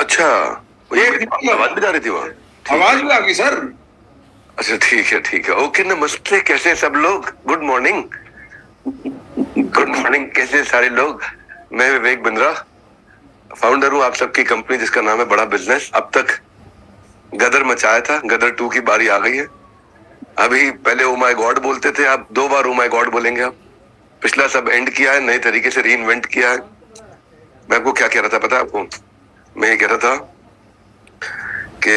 अच्छा, ये आवाज भी जा रही थी वहाँ? आवाज भी आ गई सर। अच्छा ठीक है। ओके, नमस्ते, कैसे हैं सब लोग? Good morning. गुड मॉर्निंग, कैसे हैं सारे लोग? मैं विवेक बिंद्रा, फाउंडर हूँ आप सबकी कंपनी जिसका नाम है बड़ा बिजनेस। अब तक गदर मचाया था, गदर 2 की बारी आ गई है। अभी पहले ओ माय गॉड बोलते थे, अब 2 बार ओ माय गॉड बोलेंगे। आप पिछला सब एंड किया है, नए तरीके से रीइन्वेंट किया है। मैं आपको क्या कह रहा था पता है आपको? मैं ये कह रहा था कि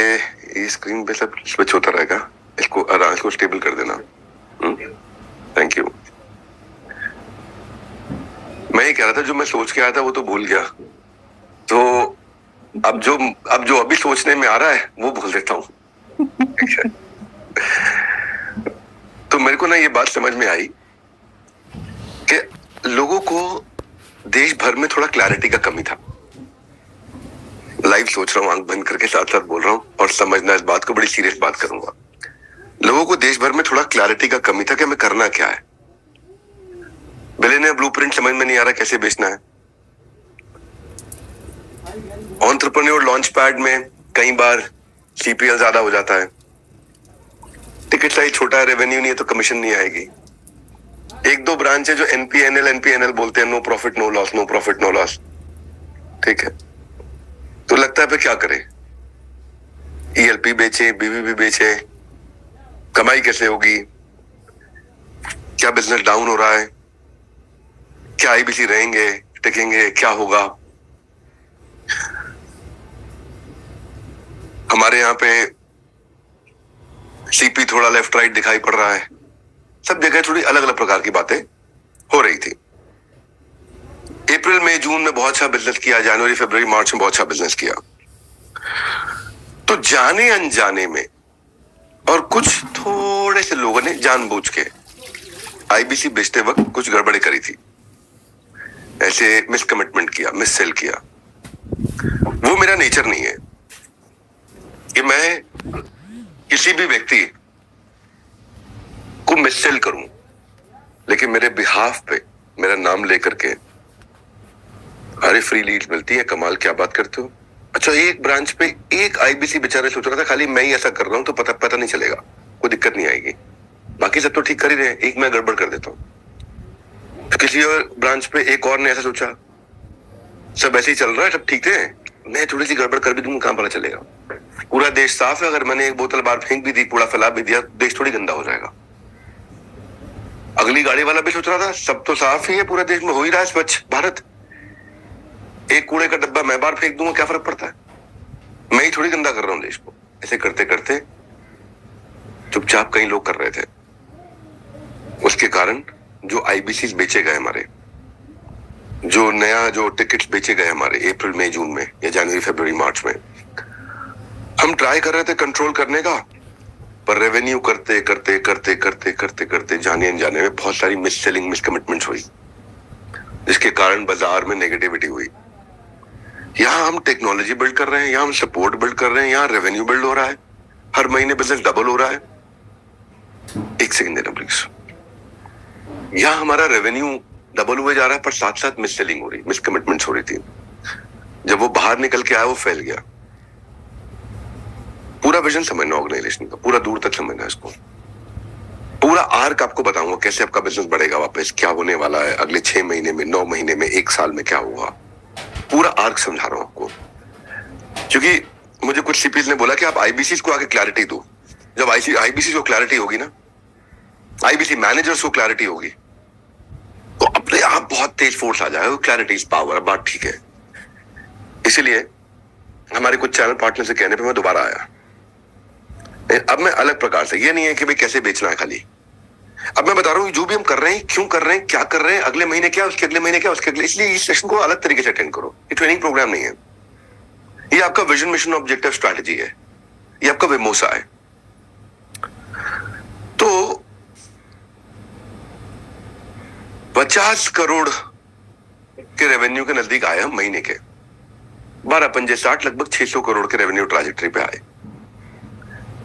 ये स्क्रीन पे सब स्विच होता रहेगा, इसको स्टेबल कर देना। Thank you. मैं ये कह रहा था, जो मैं सोच के आया था वो तो भूल गया, तो अब जो अभी सोचने में आ रहा है वो भूल देता हूँ। तो मेरे को ना ये बात समझ में आई कि लोगों को देश भर में थोड़ा क्लैरिटी का कमी था। लाइव सोच रहा हूँ, आंख बंद करके साथ साथ बोल रहा हूँ, और समझना, इस बात को बड़ी सीरियस बात करूंगा। लोगों को देश भर में थोड़ा क्लैरिटी का कमी था कि हमें करना क्या है। बिलियनियर ब्लूप्रिंट समझ में नहीं आ रहा कैसे बेचना है। एंटरप्रेन्योर लॉन्च पैड में कई बार सीपीएल ज्यादा हो जाता है, टिकट साइज छोटा है, रेवेन्यू नहीं है तो कमीशन नहीं आएगी। 1-2 ब्रांच है जो एनपीएनएल बोलते हैं, no profit no loss, no profit no loss. ठीक है, तो लगता है पे क्या करें? ईएलपी बेचे, बीवीबी बेचे, कमाई कैसे होगी? क्या बिजनेस डाउन हो रहा है? क्या आईबीसी रहेंगे, टिकेंगे, क्या होगा? हमारे यहाँ पे सीपी थोड़ा लेफ्ट राइट दिखाई पड़ रहा है। सब जगह थोड़ी अलग अलग प्रकार की बातें हो रही थी। अप्रैल मई जून में बहुत अच्छा बिजनेस किया, जनवरी फरवरी मार्च में बहुत अच्छा बिजनेस किया। तो जाने अनजाने में और कुछ थोड़े से लोगों ने जानबूझ के आईबीसी बेचते वक्त कुछ गड़बड़ी करी थी, ऐसे मिस कमिटमेंट किया, मिस सेल किया। वो मेरा नेचर नहीं है कि मैं किसी भी व्यक्ति को मिस सेल करूं, लेकिन मेरे बिहाफ पे मेरा नाम लेकर के, अरे फ्री लीड मिलती है, कमाल, क्या बात करते हो। अच्छा, एक ब्रांच पे एक आईबीसी बेचारे सोच रहा था खाली मैं ही ऐसा कर रहा हूं तो पता नहीं चलेगा, कोई दिक्कत नहीं आएगी, बाकी सब तो ठीक कर ही रहे हैं, एक मैं गड़बड़ कर देता हूँ। तो किसी और ब्रांच पे एक और ने ऐसा सोचा, सब ऐसे ही चल रहा है, सब ठीक है, मैं थोड़ी सी गड़बड़ कर भी दूंगा, कहां पता चलेगा। पूरा देश साफ है, अगर मैंने एक बोतल बाहर फेंक भी दी, कूड़ा फैला भी दिया, देश थोड़ी गंदा हो जाएगा। अगली गाड़ी वाला भी सोच रहा था सब तो साफ ही है, पूरा देश में हो ही रहा है स्वच्छ भारत, एक कूड़े का डब्बा मैं बाहर फेंक दूंगा, क्या फर्क पड़ता है, मैं ही थोड़ी गंदा कर रहा हूं देश को। ऐसे करते करते चुपचाप कई लोग कर रहे थे। उसके कारण जो आईबीसी बेचे गए हमारे, जो टिकट्स बेचे गए हमारे अप्रैल मई जून में या जनवरी फरवरी मार्च में, हम ट्राई कर रहे थे कंट्रोल करने का, पर रेवेन्यू करते करते करते करते करते करते जाने अनजाने में बहुत सारी मिस सेलिंग, मिस कमिटमेंट्स हुई, जिसके कारण बाजार में नेगेटिविटी हुई। यहाँ हम टेक्नोलॉजी बिल्ड कर रहे हैं, यहाँ हम सपोर्ट बिल्ड कर रहे हैं, यहाँ रेवेन्यू बिल्ड हो रहा है, हर महीने बिजनेस डबल हो रहा है। एक सेकंड देना प्लीज। यहाँ हमारा रेवेन्यू डबल हुए जा रहा है, पर साथ साथ मिस सेलिंग हो रही, मिस कमिटमेंट्स हो रही थी। जब वो बाहर निकल के आया वो फैल गया। पूरा विजन समझना ऑर्गेनाइजेशन का, पूरा दूर तक समझना इसको, पूरा आर्क आपको बताऊंगा कैसे आपका बिजनेस बढ़ेगा वापस, क्या होने वाला है अगले 6 महीने में, 9 महीने में, 1 साल में क्या होगा, पूरा आर्क समझा रहा हूं आपको। क्योंकि मुझे कुछ सीपीज ने बोला कि आप आईबीसी को आगे क्लैरिटी दो। जब आईबीसी को क्लैरिटी होगी ना, आईबीसी मैनेजर्स को क्लैरिटी होगी, तो अपने आप बहुत तेज फोर्स आ जाएगा। क्लैरिटी इज पावर, बात ठीक है। इसीलिए हमारे कुछ चैनल पार्टनर से कहने पे मैं दोबारा आया। अब मैं अलग प्रकार से, ये नहीं है कि भाई कैसे बेचना है खाली, अब मैं बता रहा हूँ जो भी हम कर रहे हैं, क्यों कर रहे हैं, क्या कर रहे हैं, अगले महीने क्या, उसके अगले महीने क्या, उसके अगले, इसलिए इस सेशन को अलग तरीके से अटेंड करो। ये ट्रेनिंग प्रोग्राम नहीं है, ये आपका विजन, मिशन, ऑब्जेक्टिव, स्ट्रैटेजी है, ये आपका विमोसा है। तो 50 करोड़ के रेवेन्यू के नजदीक आए हम महीने के, 12 पंजे 60, लगभग 600 करोड़ के रेवेन्यू ट्रांजेक्टरी पे आए।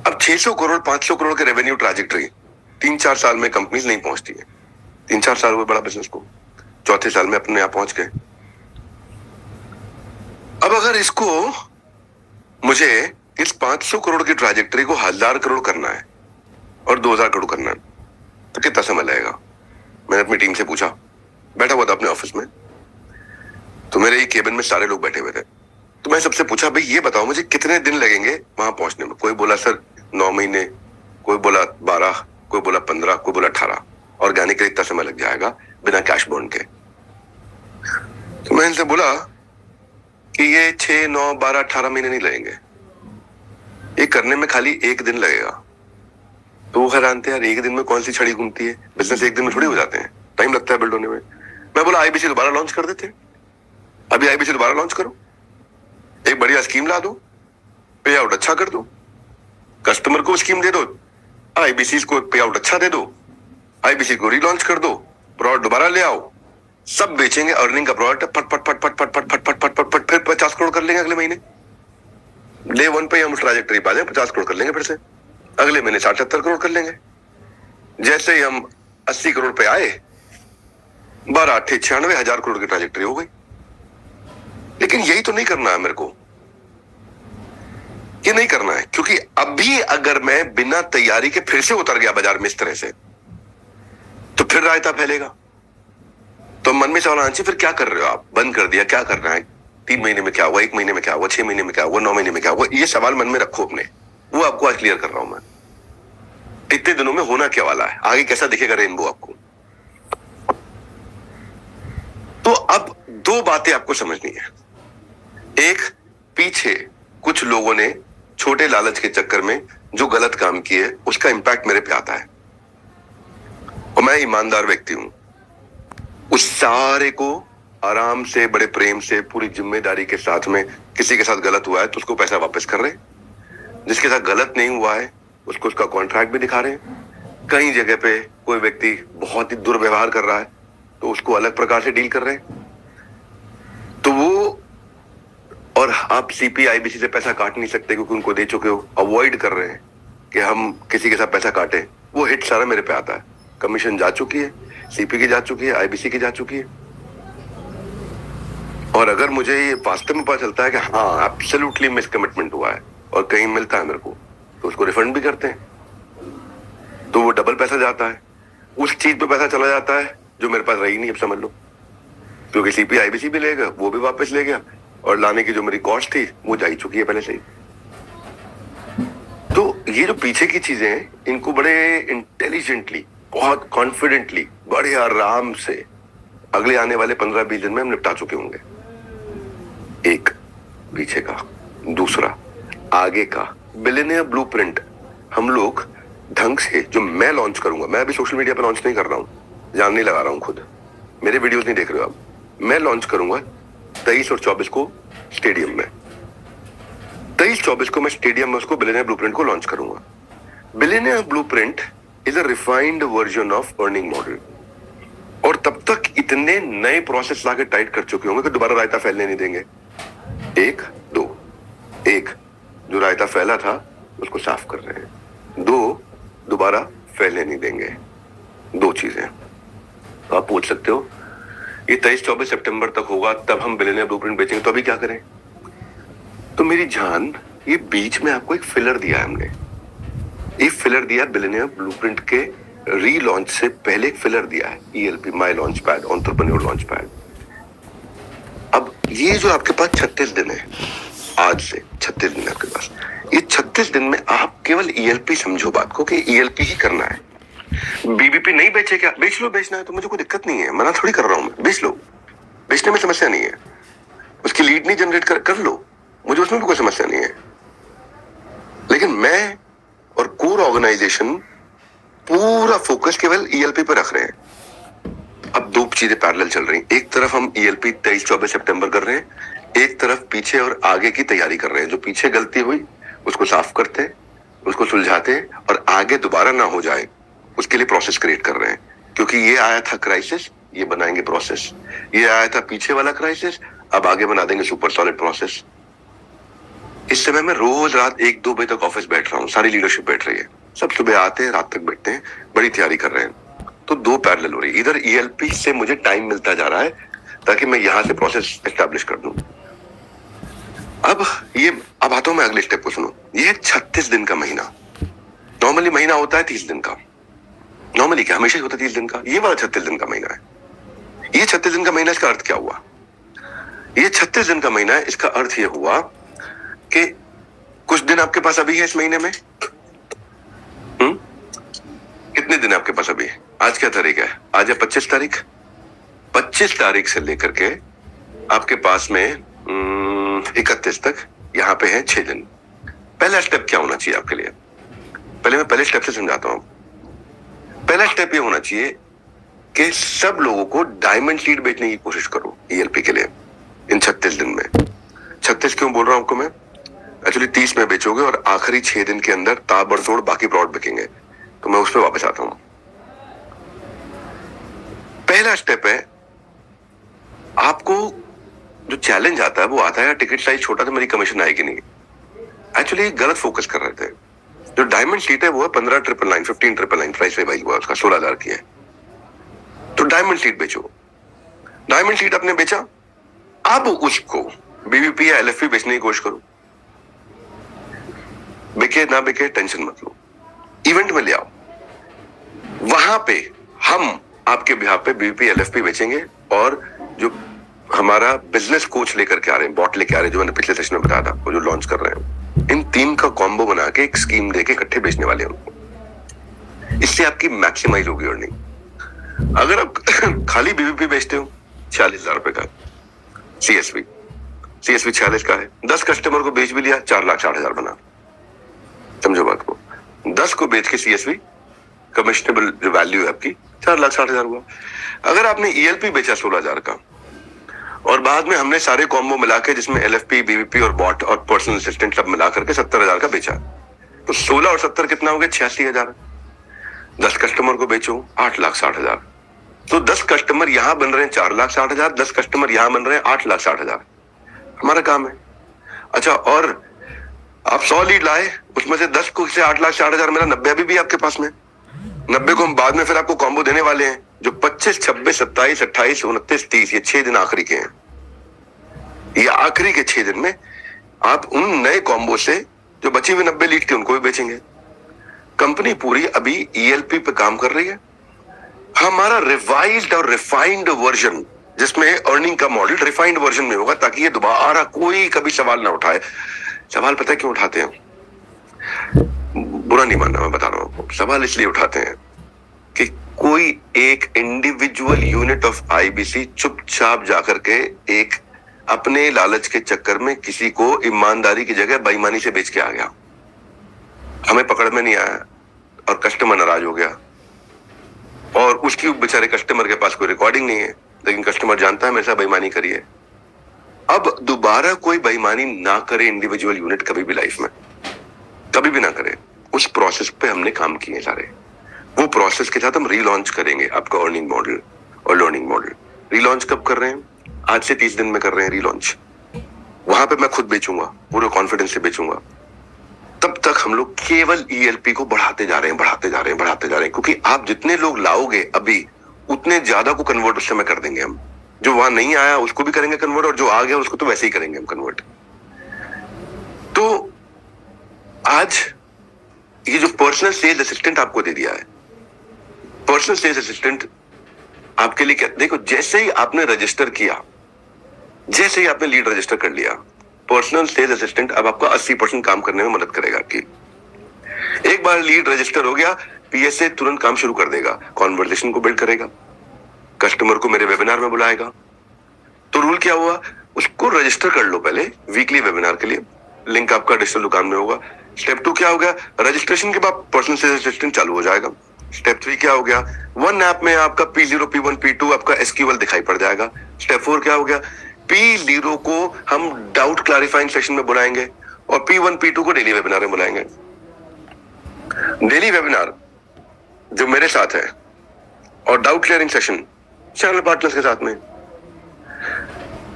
अब 600 करोड़ 500 करोड़ के रेवेन्यू ट्रांजेक्टरी 3-4 साल में कंपनीज नहीं पहुंचती है। 3-4 साल हुए बड़ा बिजनेस को, चौथे साल में अपने यहां पहुंच गए। अब अगर इसको मुझे इस 500 करोड़ की ट्राजेक्टरी को 1000 करोड़ करना है और 2000 करोड़ करना है, तो कितना समय लगेगा? मैंने अपनी टीम से पूछा, बैठा हुआ था अपने ऑफिस में, तो मेरे ही केबिन में सारे लोग बैठे हुए थे। तो मैं सबसे पूछा, भाई ये बताओ मुझे कितने दिन लगेंगे वहां पहुंचने में? कोई बोला सर 9 महीने, कोई बोला 12, कोई बोला 15, कोई बोला 18, और गाने के लिए इतना समय लग जाएगा बिना कैश बर्न के। तो मैं इनसे बोला कि ये 6, 9, 12, 18 महीने नहीं लगेंगे, ये करने में खाली 1 दिन लगेगा। तो वो हैरान थे, यार 1 दिन में कौन सी छड़ी घूमती है, बिजनेस 1 दिन में थोड़ी हो जाते हैं, टाइम लगता है बिल्ड होने में। मैं बोला आईबीसी दोबारा लॉन्च कर देते हैं, अभी आईबीसी दोबारा लॉन्च करो, एक बढ़िया स्कीम ला दो, पे आउट अच्छा कर दो, कस्टमर को स्कीम दे दो, आईबीसी को पे आउट अच्छा दे दो, आईबीसी को रीलॉन्च कर दो, प्रोडक्ट दोबारा ले आओ, सब बेचेंगे, अर्निंग का प्रोडक्ट फट फट फट फट फट फट फट फट फट फट, फिर 50 करोड़ कर लेंगे अगले महीने। डे 1 पे हम ट्राजेक्टरी पा जाए 50 करोड़ कर लेंगे, फिर से अगले महीने 60-70 करोड़ कर लेंगे। जैसे ही हम 80 करोड़ पे आए, 12, 8, 96 हजार करोड़ की ट्राजेक्टरी हो गई। लेकिन यही तो नहीं करना है मेरे को, ये नहीं करना है, क्योंकि अभी अगर मैं बिना तैयारी के फिर से उतर गया बाजार में इस तरह से, तो फिर रायता फैलेगा। तो मन में सवाल आना चाहिए, फिर क्या कर रहे हो आप? बंद कर दिया, क्या करना है? 3 महीने में क्या हुआ, 1 महीने में क्या हुआ, 6 महीने में क्या हुआ, 9 महीने में क्या हुआ? ये सवाल मन में रखो अपने, वो आपको आज क्लियर कर रहा हूं मैं। इतने दिनों में होना क्या वाला है, आगे कैसा दिखेगा रेनबो आपको। तो अब 2 बातें आपको समझनी है। एक, पीछे कुछ लोगों ने छोटे लालच के चक्कर में जो गलत काम किए उसका इंपैक्ट मेरे पे आता है, और मैं ईमानदार व्यक्ति हूं। उस सारे को आराम से, बड़े प्रेम से, पूरी जिम्मेदारी के साथ में, किसी के साथ गलत हुआ है तो उसको पैसा वापस कर रहे हैं, जिसके साथ गलत नहीं हुआ है उसको उसका कॉन्ट्रैक्ट भी दिखा रहे हैं। कई जगह पे कोई व्यक्ति बहुत ही दुर्व्यवहार कर रहा है तो उसको अलग प्रकार से डील कर रहे हैं। तो वो, और आप सीपी आईबीसी से पैसा काट नहीं सकते क्योंकि उनको दे चुके हो, अवॉइड कर रहे हैं कि हम किसी के साथ पैसा काटें। वो हिट सारा मेरे पे आता है, कमीशन जा चुकी है, सीपी की जा चुकी है, आईबीसी की जा चुकी है। और अगर मुझे ये वास्तव में पता चलता है कि हाँ एब्सोल्युटली मिस कमिटमेंट हुआ है और कहीं मिलता है मेरे को, तो उसको रिफंड भी करते हैं, तो वो डबल पैसा जाता है, उस चीज पे पैसा चला जाता है जो मेरे पास रही नहीं, अब समझ लो। क्योंकि सीपी आईबीसी भी ले गया, वो भी वापस ले गया, और लाने की जो मेरी कॉस्ट थी वो जा ही चुकी है पहले से ही। तो ये जो पीछे की चीजें हैं, इनको बड़े इंटेलिजेंटली, बहुत कॉन्फिडेंटली, बड़े आराम से अगले आने वाले 15-20 दिन में हम निपटा चुके होंगे। एक पीछे का, दूसरा आगे का बिलियनियर ब्लूप्रिंट हम लोग ढंग से, जो मैं लॉन्च करूंगा, मैं अभी सोशल मीडिया पर लॉन्च नहीं कर रहा हूं, जान नहीं लगा रहा हूं खुद, मेरे वीडियोस नहीं देख रहे हो आप, मैं लॉन्च करूंगा 23 और 24 को स्टेडियम में। 23-24 को मैं स्टेडियम में उसको बिलियनियर ब्लूप्रिंट को लॉन्च करूंगा। Billionaire blueprint is a refined version of earning model, और तब तक इतने नए प्रोसेस लाके टाइट कर चुके होंगे कि दोबारा रायता फैलने नहीं देंगे। 1, 2, 1 जो रायता फैला था उसको साफ कर रहे हैं, 2 दोबारा फैलने नहीं देंगे। 2 चीजें आप पूछ सकते हो, ये 23-24 सितंबर तक होगा तब हम बिलियनियर ब्लूप्रिंट बेचेंगे, तो अभी क्या करें? तो मेरी जान, ये बीच में आपको एक फिलर दिया है हमने, एक फिलर दिया बिलियनियर ब्लूप्रिंट के रीलॉन्च से पहले, एक फिलर दिया है ELP, my launch pad, entrepreneur launch pad. अब ये जो आपके पास 36 दिन है, आज से 36 दिन है आपके पास, ये 36 दिन में आप केवल ELP समझो बात को कि ELP ही करना है। BBP नहीं बेचे क्या? बेच लो, बेचना है तो मुझे कोई दिक्कत नहीं है, मना थोड़ी कर रहा हूं मैं, बेच लो, बेचने में समस्या नहीं है। उसकी लीड नहीं जनरेट कर लो, मुझे उसमें भी कोई समस्या नहीं है। लेकिन मैं और कोर ऑर्गेनाइजेशन पूरा फोकस केवल ELP पे रख रहे हैं। अब 2 चीजें पैरेलल चल रही, एक तरफ हम ELP 23-24 सितंबर कर रहे हैं, एक तरफ पीछे और आगे की तैयारी कर रहे हैं। जो पीछे गलती हुई उसको साफ करते हैं, उसको सुलझाते, और आगे दोबारा ना हो जाए उसके लिए प्रोसेस क्रिएट कर रहे हैं। क्योंकि ये आया था क्राइसिस, ये बनाएंगे प्रोसेस, ये आया था पीछे वाला क्राइसिस, अब आगे बना देंगे सुपर सॉलिड प्रोसेस। इस समय मैं रोज रात 1-2 बजे तक ऑफिस बैठ रहा हूँ, सारी लीडरशिप बैठ रही है, सब सुबह आते हैं, रात तक बैठते हैं, बड़ी तैयारी कर रहे हैं। तो 2 पैरेलल हो रही है, इधर ELP से मुझे टाइम मिलता जा रहा है ताकि मैं यहां से प्रोसेस एस्टैब्लिश कर दूं। अब अब आता हूं मैं अगले स्टेप को, सुनो। ये है 36 दिन का महीना। नॉर्मली महीना होता है 30 दिन का, नॉर्मली क्या हमेशा ही होता है 30 दिन का, ये वाला 36 दिन का महीना है। ये 36 दिन का महीना, इसका अर्थ क्या हुआ? ये 36 दिन का महीना है, इसका अर्थ ये हुआ कि कुछ दिन आपके पास अभी है इस महीने में। कितने दिन आपके पास अभी? आज क्या तारीख है? आज है 25 तारीख। 25 तारीख से लेकर के आपके पास में 31 तक यहाँ पे है 6 दिन। पहला स्टेप क्या होना चाहिए आपके लिए? पहले मैं पहले स्टेप से समझाता हूं। पहला स्टेप ये होना चाहिए कि सब लोगों को डायमंड सीड बेचने की कोशिश करो ईएलपी के लिए इन 36 दिन में। 36 क्यों बोल रहा हूं आपको मैं? एक्चुअली 30 में बेचोगे और आखिरी 6 दिन के अंदर ताबड़तोड़ बाकी प्रोडक्ट बिकेंगे, तो मैं उस पर वापस आता हूं। पहला स्टेप है, आपको जो चैलेंज आता है वो आता है टिकट साइज छोटा तो मेरी कमीशन आएगी नहीं। एक्चुअली गलत फोकस कर रहे थे। जो डायमंड सीट है वो है 15,999, 15,999 प्राइस रिवाइज हुआ उसका, 16,000 की है। तो डायमंड सीट बेचो। डायमंड सीट आपने बेचा, अब उसको बीवीपी या एलएफपी बेचने की कोशिश करो। बिके ना बिके टेंशन मत लो, इवेंट में ले आओ। वहां पे हम आपके बिहाफ पे बीवीपी एलएफपी बेचेंगे, और जो हमारा बिजनेस कोच लेकर के आ रहे हैं, बॉट लेके आ रहे हैं, जो मैंने पिछले सेशन में बताया था आपको, जो लॉन्च कर रहे हैं, इन 3 का कॉम्बो बना के एक स्कीम देके इकट्ठे बेचने वाले हैं उनको। इससे आपकी मैक्सिमाइज होगी अर्निंग। अगर आप खाली बीवीपी बेचते हो 46,000 रुपए का, सीएसवी 46 का है, 10 कस्टमर को बेच भी लिया, 4,60,000 बना। समझो बात को, 10 को बेच के सीएसवी कमिशनेबल जो वैल्यू है आपकी 4,60,000 हुआ। अगर आपने ईएलपी बेचा 16,000 का, और बाद में हमने सारे कॉम्बो मिला के जिसमें एलएफपी, बीवीपी और बॉट और पर्सनल असिस्टेंट सब मिला करके 70,000 का बेचा, तो 16 और 70 कितना हो गया? 86,000। 10 कस्टमर को बेचो 8,60,000, तो 10 कस्टमर यहां बन रहे हैं 4,60,000, 10 कस्टमर यहां बन रहे हैं 8,60,000। हमारा काम है। अच्छा, और आप 100 लीड लाए, उसमें से 10 को से 8,60,000 मेरा 90 अभी भी आपके पास में। 90 को हम बाद में फिर आपको कॉम्बो देने वाले हैं, जो 25, 26, 27, 28, 29, 30, ये 6 दिन आखिरी के हैं। ये आखिरी के 6 दिन में आप उन नए कॉम्बो से जो बची हुई 90 लीड थे उनको भी बेचेंगे। कंपनी पूरी अभी ईएलपी पे काम कर रही है। हमारा रिवाइज्ड और रिफाइंड वर्जन, जिसमें अर्निंग का मॉडल रिफाइंड वर्जन में होगा, ताकि ये दोबारा कोई कभी सवाल ना उठाए। सवाल पता है क्यों उठाते हैं? बुरा नहीं मानना, मैं बता रहा हूं आपको। सवाल इसलिए उठाते हैं कि कोई एक इंडिविजुअल यूनिट ऑफ आईबीसी चुपचाप जाकर के एक अपने लालच के चक्कर में किसी को ईमानदारी की जगह बेईमानी से बेच के आ गया, हमें पकड़ में नहीं आया और कस्टमर नाराज हो गया, और उसकी बेचारे कस्टमर के पास कोई रिकॉर्डिंग नहीं है, लेकिन कस्टमर जानता है मेरे साथ बेईमानी करी है। अब दोबारा कोई बेईमानी ना करे इंडिविजुअल यूनिट, कभी भी लाइफ में कभी भी ना करे। उस प्रोसेस पे हमने काम किए सारे। वो प्रोसेस के साथ हम रीलॉन्च करेंगे आपका अर्निंग मॉडल और लर्निंग मॉडल। रीलॉन्च कब कर रहे हैं? आज से 30 दिन में कर रहे हैं रीलॉन्च। वहां पे मैं खुद बेचूंगा, पूरे कॉन्फिडेंस से बेचूंगा। तब तक हम लोग केवल ईएलपी को बढ़ाते जा रहे हैं, बढ़ाते जा रहे हैं, बढ़ाते जा रहे हैं, क्योंकि आप जितने लोग लाओगे अभी, उतने ज्यादा को कन्वर्ट उस समय कर देंगे हम। जो वहां नहीं आया उसको भी करेंगे कन्वर्ट, और जो आ गया उसको तो वैसे ही करेंगे हम कन्वर्ट। तो आज ये जो पर्सनल सेल्स असिस्टेंट आपको दे दिया है, पर्सनल सेल्स असिस्टेंट आपके लिए क्या, देखो, जैसे ही आपने रजिस्टर किया, जैसे ही आपने लीड रजिस्टर कर लिया, पर्सनल सेल्स असिस्टेंट अब आपका 80% काम करने में मदद करेगा आपकी। एक बार लीड रजिस्टर हो गया, पीएसए तुरंत काम शुरू कर देगा, कॉन्वर्सेशन को बिल्ड करेगा, कस्टमर को मेरे वेबिनार में बुलाएगा। तो रूल क्या हुआ? उसको रजिस्टर कर लो पहले वीकली वेबिनार के लिए, लिंक आपका डिजिटल दुकान में होगा। स्टेप 2 क्या हो गया? रजिस्ट्रेशन के बाद पर्सनल सेल्स असिस्टेंट चालू हो जाएगा। स्टेप 3 क्या हो गया? वन ऐप में आपका P0, P1, P2 आपका एसक्यूएल दिखाई पड़ जाएगा। स्टेप 4 क्या हो गया? P0 को हम डाउट क्लैरिफाइंग सेशन में बुलाएंगे, और P1, P2 को डेली वेबिनार में बुलाएंगे। डेली वेबिनार जो मेरे साथ है, और doubt clearing session channel partners के साथ में।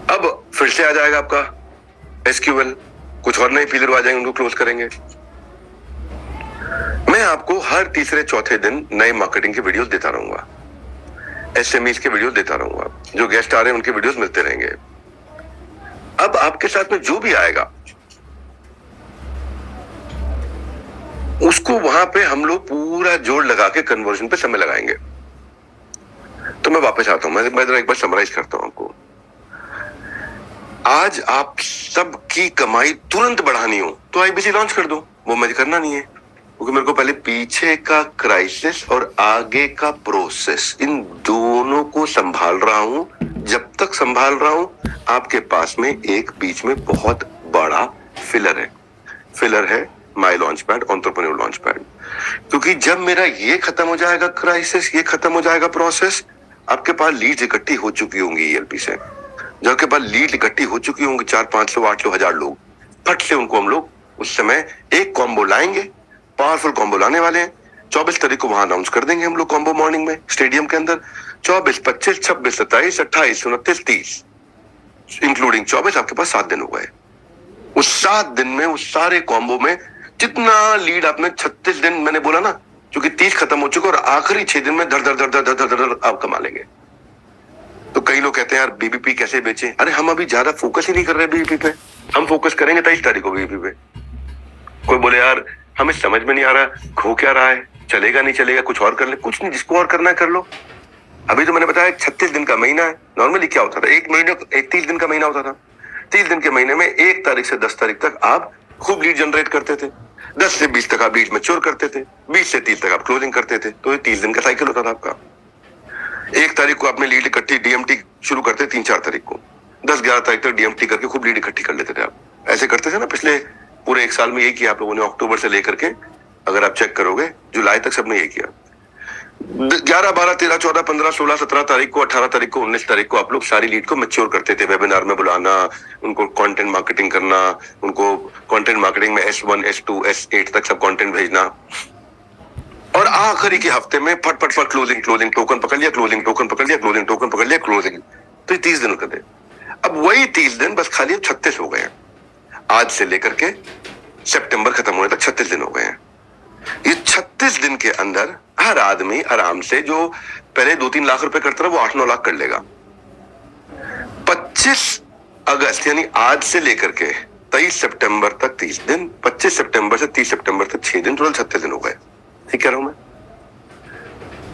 अब फिर से आ जाएगा आपका एसक्यूएल, कुछ और नए फीलर आ जाएंगे, उनको क्लोज करेंगे। मैं आपको हर तीसरे चौथे दिन नए मार्केटिंग के वीडियोस देता रहूंगा, एसएमईज के वीडियोस देता रहूंगा, जो गेस्ट आ रहे हैं उनके वीडियोस मिलते रहेंगे। अब आपके साथ में जो भी आएगा उसको वहां पे हम लोग पूरा जोर लगा के कन्वर्जन पे समय लगाएंगे। तो मैं वापस आता हूं, मैं जरा एक बार समराइज करता हूं आपको। आज आप सबकी कमाई तुरंत बढ़ानी हो तो आईबीसी लॉन्च कर दो, वो मुझे करना नहीं है, क्योंकि मेरे को पहले पीछे का क्राइसिस और आगे का प्रोसेस, इन दोनों को संभाल रहा हूं। जब तक संभाल रहा हूं, आपके पास में एक बीच में बहुत बड़ा फिलर है my launch pad, entrepreneur launch pad. क्योंकि जब मेरा ये खत्म हो जाएगा क्राइसिस, ये खत्म हो जाएगा प्रोसेस, आपके पास लीड इकट्ठी हो चुकी होंगी ईएलपी से। जब आपके पास लीड इकट्ठी हो चुकी होंगी 400-500 800 1000 लोग, फट से उनको हम लोग उस समय एक कॉम्बो लाएंगे, पावरफुल कॉम्बो लाने वाले हैं। 24 तारीख को वहां अनाउंस कर देंगे हम लोग कॉम्बो मॉर्निंग में स्टेडियम के अंदर। 24, 25, 26, 27, 28, 29, 30 इंक्लूडिंग 24, आपके पास 7 दिन हो गए। उस 7 दिन में उस सारे कॉम्बो में जितना लीड आपने 36 दिन मैंने बोला ना, क्योंकि 30 खत्म हो चुके और आखिरी 6 दिन में धर धर धर धर धर धर धर आप कमा लेंगे। तो कई लोग कहते हैं यार बीबीपी कैसे बेचे? अरे हम अभी ज्यादा फोकस ही नहीं कर रहे बीबीपी पे, हम फोकस करेंगे 23 तारीख को बीबीपी पे। कोई बोले यार हमें समझ में नहीं आ रहा हो क्या रहा है, चलेगा नहीं चलेगा, कुछ और कर ले। कुछ नहीं, जिसको और करना है कर लो। अभी तो मैंने बताया 36 दिन का महीना है। नॉर्मली क्या होता था, एक महीने 30 दिन का महीना होता था। 30 दिन के महीने में 1 तारीख से 10 तारीख तक आप खूब लीड जनरेट करते थे। 10 से 20 तक आप लीड मैच्योर करते थे, 20 से 30 तक आप क्लोजिंग करते थे। तो ये 30 दिन का साइकिल होता था आपका। 1 तारीख को आपने लीड इकट्ठी डीएमटी शुरू करते, 3-4 तारीख को 10-11 तारीख तक डीएमटी करके खूब लीड इकट्ठी कर लेते थे आप। ऐसे करते थे ना पिछले पूरे 1 साल में। यही किया आप लोगों ने अक्टूबर से लेकर के, अगर आप चेक करोगे जुलाई तक सबने यही किया। 11, 12, 13, 14, 15, 16, 17 तारीख को, 18 तारीख को, 19 तारीख को आप लोग सारी लीड को मैच्योर करते थे। वेबिनार में बुलाना, उनको कंटेंट मार्केटिंग करना, उनको कंटेंट मार्केटिंग में S1, S2, S8 तक सब कंटेंट भेजना, और आखिरी के हफ्ते में फट फट फट क्लोजिंग टोकन पकड़ लिया, क्लोजिंग टोकन पकड़ लिया, क्लोजिंग टोकन पकड़ लिया, क्लोजिंग। तो ये 30 दिन कर दे। अब वही 30 दिन बस खाली 36 हो गए हैं। आज से लेकर के सितंबर खत्म होने तक 36 दिन हो गए हैं। ये 36 दिन के अंदर हर आदमी आराम से, जो पहले 2-3 लाख रुपए करता था, वो 8-9 लाख कर लेगा। 25 अगस्त यानी आज से लेकर के 23 सितंबर तक 30 दिन, 25 सितंबर से 30 सितंबर तक 6 दिन, टोटल 36 दिन हो गए। ठीक कह रहा हूं मैं?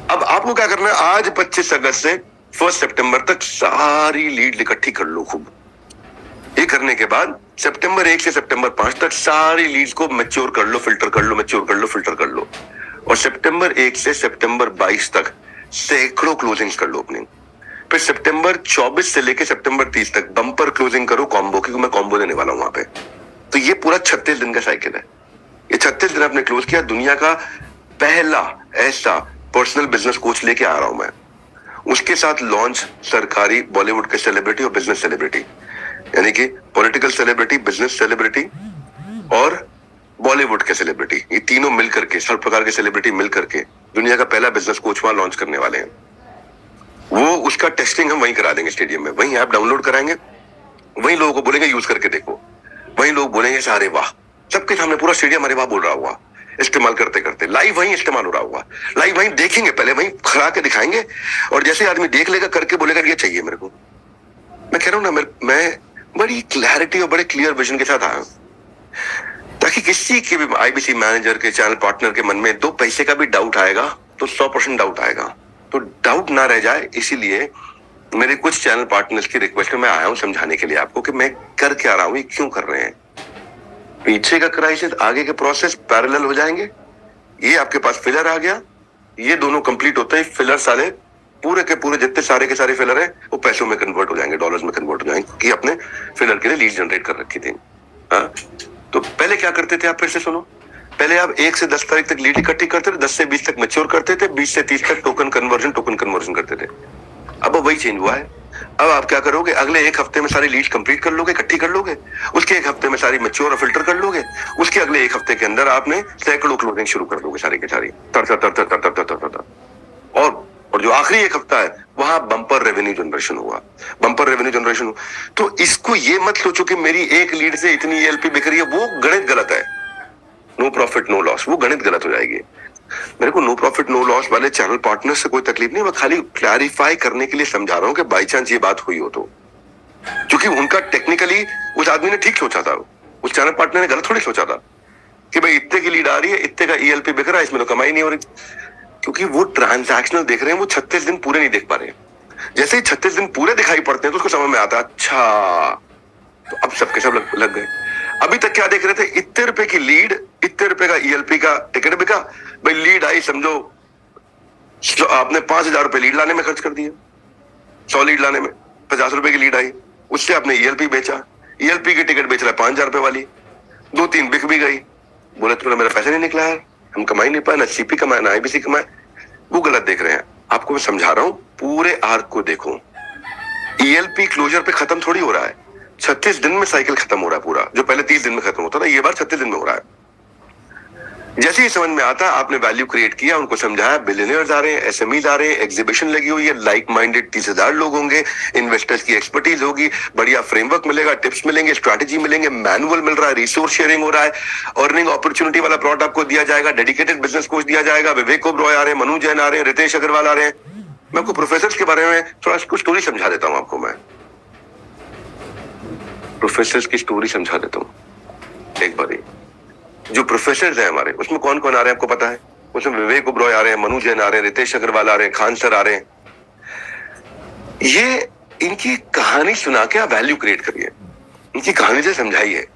अब आपको क्या करना है, आज 25 अगस्त से 1 सितंबर तक सारी लीड इकट्ठी कर लो खूब। ये करने के बाद सितंबर 1 से सितंबर 5 तक सारी लीड्स को मैच्योर कर लो, फिल्टर कर लो, मैच्योर कर लो, फिल्टर कर लो। और सितंबर 1 से सितंबर 22 तक सैकड़ों क्लोजिंग्स कर लो अपनी। फिर सितंबर 24 से लेके सितंबर 30 तक बम्पर क्लोजिंग करो कॉम्बो की, मैं कॉम्बो देने वाला हूं वहां पे। तो ये पूरा 36 दिन का साइकिल है। ये 36 दिन आपने क्लोज किया। दुनिया का पहला ऐसा पर्सनल बिजनेस कोच लेके आ रहा हूं मैं। उसके साथ लॉन्च सरकारी, बॉलीवुड के सेलिब्रिटी और बिजनेस सेलिब्रिटी, यानी कि पॉलिटिकल सेलिब्रिटी, बिजनेस सेलिब्रिटी और बॉलीवुड के सेलिब्रिटी, ये तीनों मिलकर के, हर प्रकार के सेलिब्रिटी मिलकर के दुनिया का पहला बिजनेस कोच वहां लॉन्च करने वाले हैं। वो उसका टेस्टिंग हम वहीं करा देंगे स्टेडियम में, वहीं ऐप डाउनलोड कराएंगे, वहीं लोगों को बोलेंगे यूज करके देखो, वहीं लोग बोलेंगे अरे वाह, सबके सामने पूरा स्टेडियम अरे वाह बोल रहा हुआ, इस्तेमाल करते करते लाइव वहीं इस्तेमाल हो रहा हुआ, लाइव वहीं देखेंगे, पहले वहीं खड़ा के दिखाएंगे, और जैसे आदमी देख लेगा करके बोलेगा ये चाहिए मेरे को। मैं कह रहा हूं ना, मैं बड़ी क्लैरिटी और बड़े क्लियर विजन के साथ आया, ताकि किसी के भी आईबीसी मैनेजर के, चैनल पार्टनर के मन में 2 पैसे का भी डाउट आएगा तो 100% डाउट आएगा, तो डाउट ना रह जाए। इसीलिए मेरे कुछ चैनल पार्टनर्स की रिक्वेस्ट में मैं आया हूं समझाने के लिए आपको कि मैं कर क्या रहा हूं, ये क्यों कर रहे हैं। पीछे का क्राइसिस, आगे के प्रोसेस पैरेलल हो जाएंगे। ये आपके पास फिलर आ गया, ये दोनों कंप्लीट होते हैं, फिलर साले पूरे के पूरे जितने सारे के सारे फिलर है वो पैसों में कन्वर्ट हो जाएंगे, डॉलर्स में कन्वर्ट हो जाएंगे, कि अपने फिलर के लिए लीड जनरेट कर रखी थी। हाँ, तो पहले क्या करते थे आप, फिर से सुनो। पहले आप 1 से 10 तारीख तक लीड इकट्ठी करते थे, 10 से 20 तक मैच्योर करते थे, 20 से 30 तक टोकन कन्वर्जन करते थे। अब वही चेंज हुआ है। अब आप क्या करोगे, अगले 1 हफ्ते में सारी लीड कंप्लीट कर लोगे, इकट्ठी कर लोगे, उसके 1 हफ्ते में सारी मैच्योर और फिल्टर कर लोगे, उसके अगले 1 हफ्ते के अंदर आपने सैकड़ों क्लोजिंग शुरू कर दोगे सारी की सारी, तर तर तर तर तर तर तर तर। और जो आखिरी 1 हफ्ता है वहां बम्पर रेवेन्यू जनरेशन हुआ, बम्पर रेवेन्यू जनरेशन हुआ। तो इसको ये मत सोचो कि मेरी एक लीड से इतनी एलपी बिक रही है, वो गणित गलत है। नो प्रॉफिट नो लॉस, वो गणित गलत हो जाएगी। मेरे को नो प्रॉफिट नो लॉस वाले चैनल पार्टनर से कोई तकलीफ नहीं, मैं खाली क्लैरिफाई करने के लिए समझा रहा हूं कि बाई चांस ये बात हुई हो तो, क्योंकि उनका टेक्निकली उस आदमी ने ठीक सोचा था, उस चैनल पार्टनर ने गलत थोड़ी सोचा था। कि भाई इतने की लीड आ रही है, इतने का ईएलपी बिक रहा है, इसमें तो कमाई नहीं हो रही, क्योंकि वो ट्रांजैक्शनल देख रहे हैं, वो 36 दिन पूरे नहीं देख पा रहे हैं। जैसे ही 36 दिन पूरे दिखाई पड़ते हैं तो उसको समझ में आता है, अच्छा तो अब सबके सब लग गए। अभी तक क्या देख रहे थे, इतने रुपए की लीड, इतने रुपए का ईएलपी का टिकट बिका, भाई लीड आई समझो, आपने 5,000 रुपए लीड लाने में खर्च कर दिया, 100 लीड लाने में 50 रुपए की लीड आई, उससे आपने ईएलपी बेचा, ईएलपी की टिकट बेच रहा है 5,000 रुपए वाली, 2-3 बिक भी गई, बोले तुम्हें मेरा पैसा नहीं निकला यार, हम कमाई नहीं पाए, ना सीपी कमाए ना आईबीसी कमाए। वो गलत देख रहे हैं। आपको मैं समझा रहा हूं, पूरे आर्क को देखो। ईएलपी क्लोजर पे खत्म थोड़ी हो रहा है, 36 दिन में साइकिल खत्म हो रहा है पूरा। जो पहले 30 दिन में खत्म होता था, ये बार 36 दिन में हो रहा है। जैसे ही समझ में आता, आपने वैल्यू क्रिएट किया, उनको समझाया, बिलियनियर्स आ रहे हैं, एसएमईज आ रहे हैं, एग्जीबिशन लगी हुई है, लाइक माइंडेड 30,000 लोग होंगे, इन्वेस्टर्स की एक्सपर्टीज होगी, बढ़िया फ्रेमवर्क मिलेगा, टिप्स मिलेंगे, स्ट्रैटेजी मिलेंगे, मैनुअल मिल रहा है, रिसोर्स शेयरिंग हो रहा है, अर्निंग अपॉर्चुनिटी वाला प्रोडक्ट आपको दिया जाएगा, डेडिकेटेड बिजनेस कोच दिया जाएगा, विवेक ओबरॉय आ रहे हैं, मनु जैन आ रहे हैं, रितेश अग्रवाल आ रहे हैं। मैं आपको प्रोफेसर के बारे में थोड़ा कुछ स्टोरी समझा देता हूं। आपको मैं प्रोफेसर की स्टोरी समझा देता हूं एक बारी। जो प्रोफेसर हैं हमारे, उसमें कौन कौन आ रहे हैं आपको पता है? उसमें विवेक ओबरॉय आ रहे हैं, मनु जैन आ रहे हैं, रितेश अग्रवाल आ रहे हैं, खान सर आ रहे हैं। ये इनकी कहानी सुना के आप वैल्यू क्रिएट करिए, इनकी कहानी से समझाइए।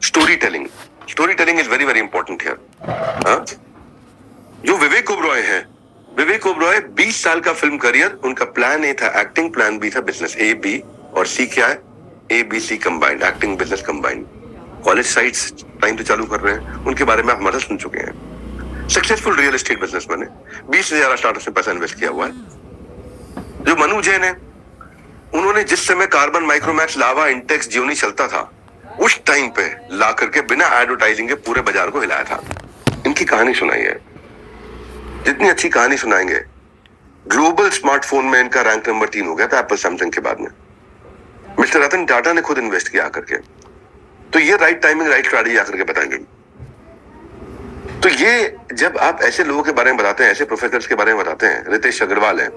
Story telling, story telling is very very important here. जो विवेक ओबरॉय है, विवेक ओबरॉय 20 साल का फिल्म करियर, उनका प्लान ए था एक्टिंग, प्लान बी था बिजनेस। ए बी और सी क्या है? A B C combined, acting business combined. College sites time तो चालू कर रहे हैं, उनके बारे में आप हमारा सुन चुके हैं। सक्सेसफुल रियल एस्टेट बिजनेसमैन है, 20 से ज्यादा स्टार्टअप में पैसा इन्वेस्ट किया हुआ है। जो मनु जैन है, उन्होंने जिस समय कार्बन, माइक्रोमैक्स, लावा, इंटेक्स, जियोनी चलता था, उस टाइम पे ला करके बिना एडवर्टाइजिंग के पूरे बाजार को हिलाया था। इनकी कहानी सुनाई है, जितनी अच्छी कहानी सुनाएंगे। ग्लोबल स्मार्टफोन में इनका रैंक नंबर 3 हो गया था एप्पल सैमसंग के बाद में। मिस्टर रतन टाटा ने खुद इन्वेस्ट किया करके। तो ये राइट टाइमिंग, राइट स्ट्रैटेजी आकर के बताएंगे। तो ये जब आप ऐसे लोगों के बारे में बताते हैं, ऐसे प्रोफेसर्स के बारे में बताते हैं, रितेश अग्रवाल है,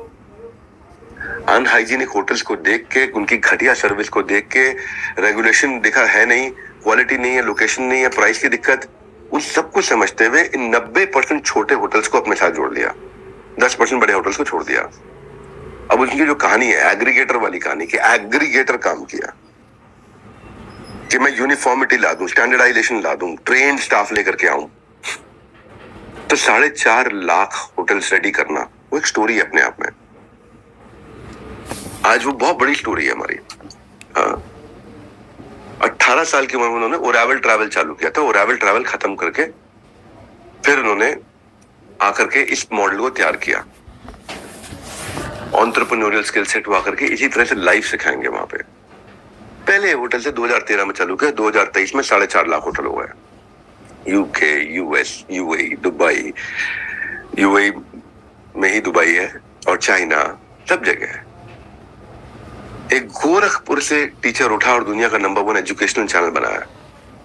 अनहाइजीनिक होटल्स को देख के, उनकी घटिया सर्विस को देख के, रेगुलेशन दिखा है नहीं, क्वालिटी नहीं है, लोकेशन नहीं है, प्राइस की दिक्कत, उन सब कुछ समझते हुए इन 90% छोटे होटल्स को अपने साथ जोड़ लिया, 10% बड़े होटल्स को छोड़ दिया। अब उनकी जो कहानी है एग्रीगेटर वाली कहानी, कि एग्रीगेटर काम किया कि मैं यूनिफॉर्मिटी ला दूं, स्टैंडर्डाइजेशन ला दूं, ट्रेन स्टाफ लेकर के आऊं, तो 4.5 लाख होटल्स रेडी करना, वो एक स्टोरी है अपने आप में। आज वो बहुत बड़ी स्टोरी है हमारी। 18 साल की उम्र में उन्होंने ओरेवल ट्रैवल चालू किया था। ओरेवल ट्रैवल खत्म करके फिर उन्होंने आकर के इस मॉडल को तैयार किया। एंटरप्रेन्योरियल स्किल सेट हुआ करके इसी तरह से लाइफ सिखाएंगे वहां पे। पहले होटल से 2013 में चालू किया, 2023 में 4.5 लाख होटल हो गए। UK, US, UAE, Dubai, UAE में ही दुबई है, और चाइना, सब जगह है। एक गोरखपुर से टीचर उठा और दुनिया का नंबर 1 एजुकेशनल चैनल बनाया।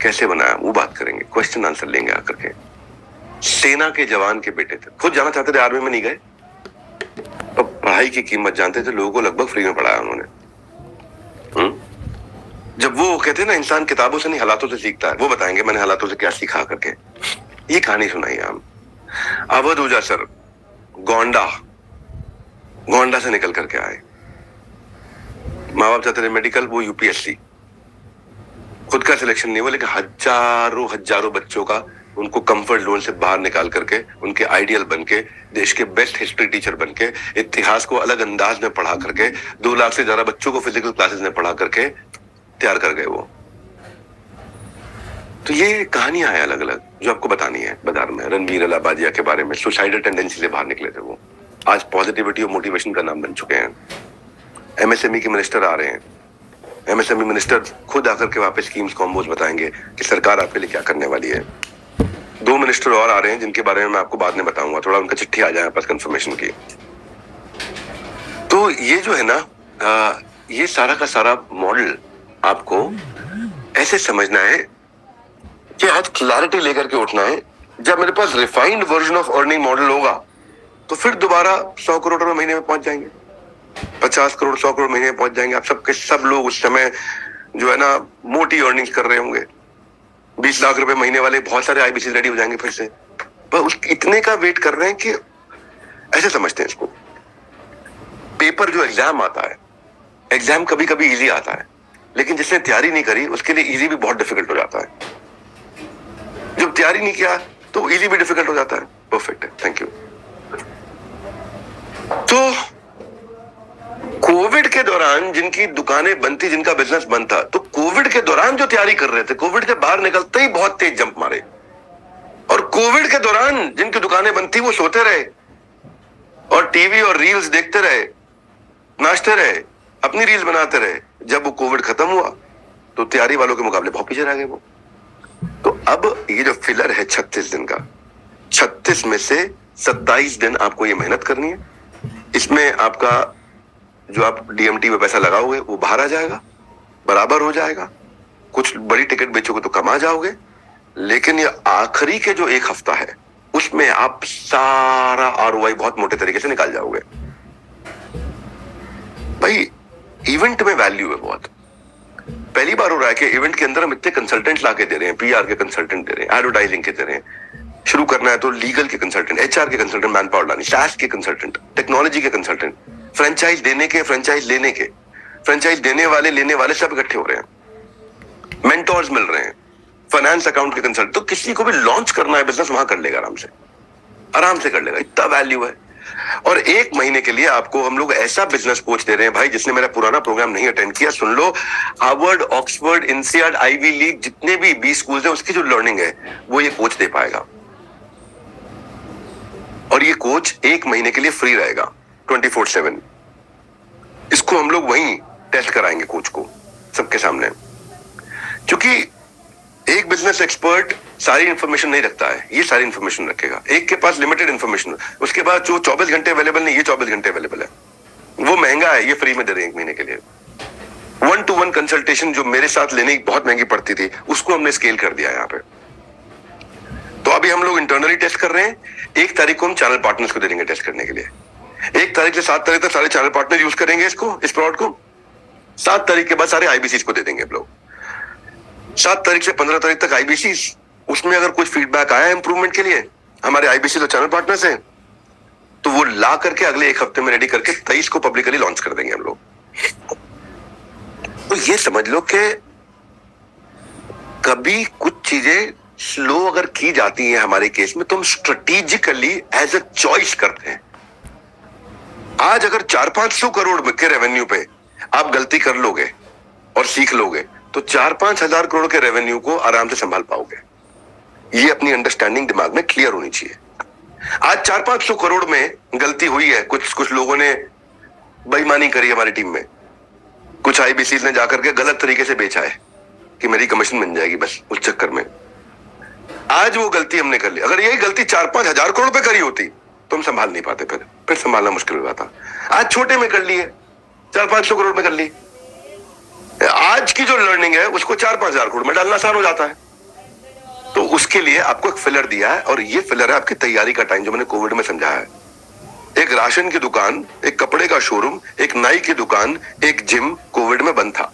कैसे बनाया वो बात करेंगे, क्वेश्चन आंसर लेंगे आकर के। सेना के जवान के बेटे थे, खुद जाना चाहते थे, आर्मी में नहीं गए, तो पढ़ाई की कीमत जानते थे, लोगों को लगभग फ्री में पढ़ाया उन्होंने। जब वो कहते हैं ना, इंसान किताबों से नहीं हालातों से सीखता है, वो बताएंगे मैंने हालातों से क्या सीखा करके। ये कहानी सुनाई हम। अवध ओझा सर गोंडा से निकल करके आए, माँ बाप चाहते थे मेडिकल, वो यूपीएससी। खुद का सिलेक्शन नहीं हुआ, लेकिन हजारों बच्चों का उनको कंफर्ट जोन से बाहर निकाल करके, उनके आइडियल बन के, देश के बेस्ट हिस्ट्री टीचर बन के, इतिहास को अलग अंदाज में पढ़ा करके, 2 लाख से ज्यादा बच्चों को फिजिकल क्लासेस में पढ़ा करके तैयार कर गए वो। तो ये कहानियां हैं अलग अलग जो आपको बतानी है बाजार में। रणवीर अलाबादिया के बारे में, सुसाइडल टेंडेंसी से बाहर निकले थे वो, आज पॉजिटिविटी और मोटिवेशन का नाम बन चुके हैं। एमएसएमई के मिनिस्टर आ रहे हैं, एमएसएमई मिनिस्टर खुद आकर के वापस स्कीम्स कॉम्बोज बताएंगे कि सरकार आपके लिए क्या करने वाली है। 2 मिनिस्टर और आ रहे हैं जिनके बारे में मैं आपको बाद में बताऊंगा, थोड़ा उनका चिट्ठी आ जाए पास कंफर्मेशन की। तो ये जो है ना, ये सारा का सारा मॉडल आपको ऐसे समझना है कि आज क्लैरिटी लेकर के उठना है। जब मेरे पास refined version of earning model होगा तो फिर दोबारा 100 करोड़ रुपए महीने में पहुंच जाएंगे, 50 करोड़ 100 करोड़ महीने में पहुंच जाएंगे। आप सबके सब लोग उस समय जो है ना मोटी अर्निंग्स कर रहे होंगे। 20 लाख रुपए महीने वाले बहुत सारे आईबीसी रेडी हो जाएंगे फिर से, पर उस इतने का वेट कर रहे हैं कि ऐसे समझते हैं इसको। पेपर जो एग्जाम आता है, एग्जाम कभी कभी इजी आता है, लेकिन जिसने तैयारी नहीं करी उसके लिए इजी भी बहुत डिफिकल्ट हो जाता है। जब तैयारी नहीं किया तो इजी भी डिफिकल्ट हो जाता है। परफेक्ट है, थैंक यू। तो कोविड के दौरान जिनकी दुकानें बंद थी, जिनका बिजनेस बंद था, तो कोविड के दौरान जो तैयारी कर रहे थे, कोविड से बाहर निकलते ही बहुत तेज जंप मारे, और कोविड के दौरान जिनकी दुकानें बंद थी वो सोते रहे और टीवी और रील्स देखते रहे, नाचते रहे, अपनी रील्स बनाते रहे। जब वो कोविड खत्म हुआ तो तैयारी वालों के मुकाबले बहुत पीछे रह गए वो। तो अब ये जो फिलर है 36 दिन का, 36 में से 27 दिन आपको ये मेहनत करनी है। इसमें आपका जो आप डीएमटी में पैसा लगाओगे वो बाहर आ जाएगा, बराबर हो जाएगा। कुछ बड़ी टिकट बेचोगे तो कमा जाओगे, लेकिन ये आखिरी के जो एक हफ्ता है उसमें आप सारा आरओआई बहुत मोटे तरीके से निकाल जाओगे। भाई इवेंट में वैल्यू है बहुत। पहली बार हो रहा है कि इवेंट के अंदर हम इतने कंसल्टेंट लाके दे रहे हैं, पीआर के कंसल्टेंट दे रहे हैं, एडवर्टाइजिंग के दे रहे हैं। शुरू करना है तो लीगल के कंसल्टेंट, एचआर के कंसल्टेंट, मैन पावर लानी, सैस के कंसल्टेंट, टेक्नोलॉजी के कंसल्टेंट, फ्रेंचाइज देने के, फ्रेंचाइज लेने के, फ्रेंचाइज देने वाले, लेने वाले सब इकट्ठे हो रहे हैं, मेंटोर्स मिल रहे हैं, फाइनेंस अकाउंट के कंसल्टेंट। तो किसी को भी लॉन्च करना है बिजनेस, वहां कर लेगा, आराम से कर लेगा, इतना वैल्यू है। और एक महीने के लिए आपको हम लोग ऐसा बिजनेस कोच दे रहे हैं भाई, जिसने मेरा पुराना प्रोग्राम नहीं अटेंड किया, सुन लो, हार्वर्ड, ऑक्सफोर्ड, इंसियाड, आईवी लीग, जितने भी 20 स्कूल्स हैं उसकी जो लर्निंग है वो ये कोच दे पाएगा। और ये कोच एक महीने के लिए फ्री रहेगा 24/7। इसको हम लोग वहीं टेस्ट कराएंगे कोच को सबके सामने, क्योंकि एक बिजनेस एक्सपर्ट सारी इंफॉर्मेशन नहीं रखता है, ये सारी इंफॉर्मेशन रखेगा। एक के पास लिमिटेड इंफॉर्मेशन, उसके बाद जो 24 घंटे अवेलेबल नहीं, ये 24 घंटे अवेलेबल है। वो महंगा है, ये फ्री में दे रहे हैं एक महीने के लिए। 1-to-1 कंसल्टेशन जो मेरे साथ लेने की बहुत महंगी पड़ती थी, उसको हमने स्केल कर दिया यहाँ पे। तो अभी हम लोग इंटरनली टेस्ट कर रहे हैं। 1 तारीख को हम चैनल पार्टनर्स को दे देंगे टेस्ट करने के लिए। 1 तारीख से 7 तारीख तक सारे चैनल पार्टनर यूज करेंगे इसको, इस प्रोडक्ट को। 7 तारीख के बाद सारे आईबीसी को दे देंगे हम लोग। 7 तारीख से 15 तारीख तक आईबीसी, उसमें अगर कुछ फीडबैक आया इंप्रूवमेंट के लिए, हमारे आईबीसी तो चैनल पार्टनर्स हैं, तो वो ला करके अगले 1 हफ्ते में रेडी करके 23 को पब्लिकली लॉन्च कर देंगे हम लोग। तो ये समझ लो कि कभी कुछ चीजें स्लो अगर की जाती है हमारे केस में, तो हम स्ट्रेटेजिकली एज अ चॉइस करते हैं। आज अगर 400-500 करोड़ के रेवेन्यू पे आप गलती कर लोगे और सीख लोगे, तो 4-5 हजार करोड़ के रेवेन्यू को आराम से संभाल पाओगे। ये अपनी अंडरस्टैंडिंग दिमाग में क्लियर होनी चाहिए। आज 400-500 करोड़ में गलती हुई है, कुछ लोगों ने बेईमानी करी हमारी टीम में, कुछ आईबीसी ने जाकर के गलत तरीके से बेचा है कि मेरी कमीशन बन जाएगी, बस उस चक्कर में आज वो गलती हमने कर ली। अगर यही गलती 4-5 हजार करोड़ पे करी होती तो हम संभाल नहीं पाते, फिर संभालना मुश्किल हो जाता। आज छोटे में कर लिए, 400-500 करोड़ में कर ली। आज की जो लर्निंग है उसको 4-5 हजार करोड़ में डालना आसान हो जाता है। तो उसके लिए आपको एक फिलर दिया है, और ये फिलर है आपकी तैयारी का टाइम, जो मैंने कोविड में समझाया है। एक राशन की दुकान, एक कपड़े का शोरूम, एक नाई की दुकान, एक जिम कोविड में बंद था।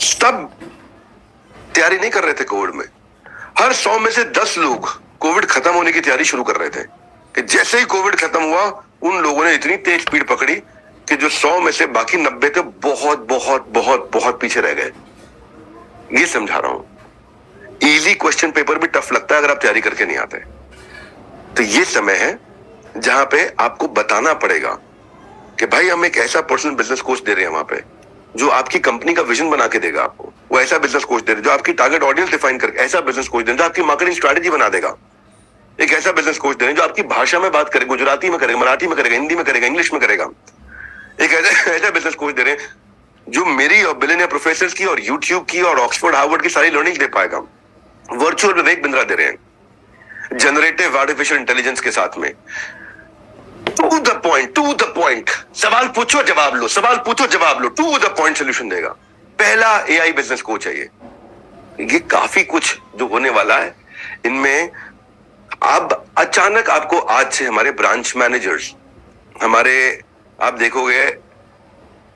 सब तैयारी नहीं कर रहे थे कोविड में। हर 100 में से 10 लोग कोविड खत्म होने की तैयारी शुरू कर रहे थे, कि जैसे ही कोविड खत्म हुआ उन लोगों ने इतनी तेज स्पीड पकड़ी कि जो 100 में से बाकी 90 थे बहुत बहुत बहुत बहुत पीछे रह गए। ये समझा रहा हूं। इजी क्वेश्चन पेपर भी टफ लगता है अगर आप तैयारी करके नहीं आते। तो ये समय है जहां पे आपको बताना पड़ेगा कि भाई हम एक ऐसा पर्सनल बिजनेस कोच दे रहे हैं वहां पे, जो आपकी कंपनी का विजन बना के देगा आपको। वो ऐसा बिजनेस कोच दे रहे हैं जो आपकी टारगेट ऑडियंस डिफाइन करके, ऐसा बिजनेस कोच दे रहे हैं जो आपकी मार्केटिंग स्ट्रैटेजी बना देगा। एक ऐसा बिजनेस कोच दे रहे हैं जो आपकी भाषा में बात करेगा, गुजराती में करेगा, मराठी में करेगा, हिंदी में करेगा, इंग्लिश में करेगा। एक ऐसा बिजनेस कोच दे रहे हैं जो मेरी और बिलियनियर प्रोफेसर्स की और यूट्यूब की और ऑक्सफोर्ड हार्वर्ड की सारी लर्निंग दे पाएगा। वर्चुअल विवेक बिंद्रा दे रहे हैं जनरेटिव आर्टिफिशियल इंटेलिजेंस के साथ में। टू द पॉइंट, सवाल पूछो जवाब लो, सवाल पूछो जवाब लो, टू द पॉइंट सोल्यूशन देगा। पहला एआई बिजनेस कोच है ये काफी कुछ जो होने वाला है इनमें। अब अचानक आपको आज से हमारे ब्रांच मैनेजर्स, हमारे आप देखोगे